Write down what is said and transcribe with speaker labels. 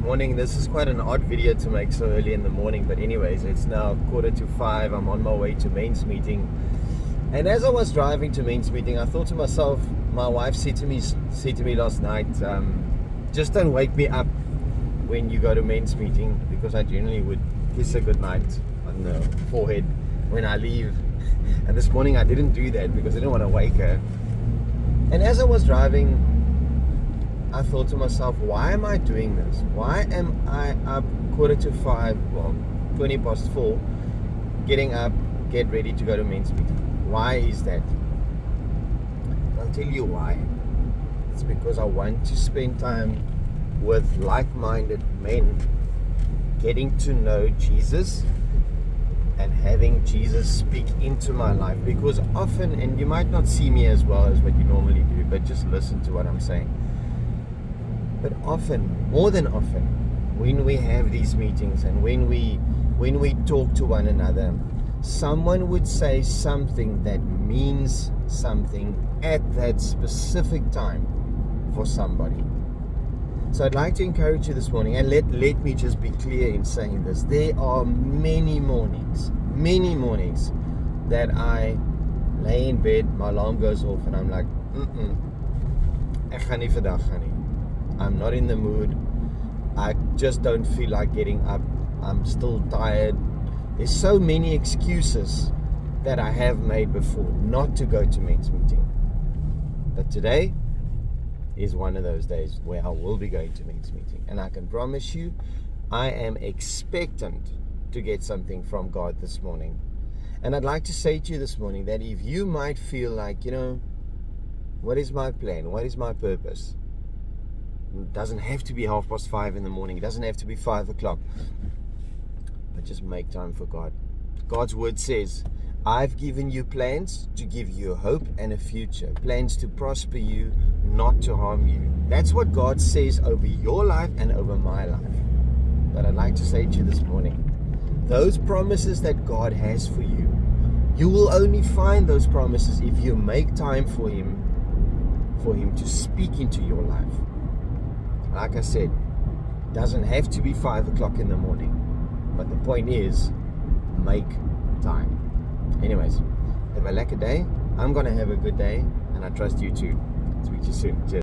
Speaker 1: Morning. This is quite an odd video to make so early in the morning, but anyways, it's now 4:45. I'm on my way to men's meeting, and as I was driving to men's meeting, I thought to myself, my wife said to me last night, just don't wake me up when you go to men's meeting, because I generally would kiss her goodnight on the forehead when I leave. And this morning I didn't do that because I didn't want to wake her. And as I was driving, I thought to myself, why am I doing this? Why am I up 4:45, well, 4:20, getting up, get ready to go to men's meeting? Why is that? I'll tell you why. It's because I want to spend time with like-minded men, getting to know Jesus and having Jesus speak into my life. Because often, and you might not see me as well as what you normally do, but just listen to what I'm saying. But often, more than often, when we have these meetings and when we talk to one another, someone would say something that means something at that specific time for somebody. So I'd like to encourage you this morning, and let me just be clear in saying this. There are many mornings that I lay in bed, my alarm goes off, and I'm like, ek gaan nie vandag gaan nie. I'm not in the mood. I just don't feel like getting up. I'm still tired. There's so many excuses that I have made before not to go to men's meeting. But today is one of those days where I will be going to men's meeting. And I can promise you, I am expectant to get something from God this morning. And I'd like to say to you this morning that if you might feel like, what is my plan? What is my purpose? It doesn't have to be 5:30 in the morning. It doesn't have to be 5 o'clock. But just make time for God. God's word says, I've given you plans to give you a hope and a future. Plans to prosper you, not to harm you. That's what God says over your life and over my life. But I'd like to say to you this morning, those promises that God has for you, you will only find those promises if you make time for Him to speak into your life. Like I said, it doesn't have to be 5 o'clock in the morning. But the point is, make time. Anyways, have a lekker day. I'm going to have a good day, and I trust you too. Speak to you soon. Cheers.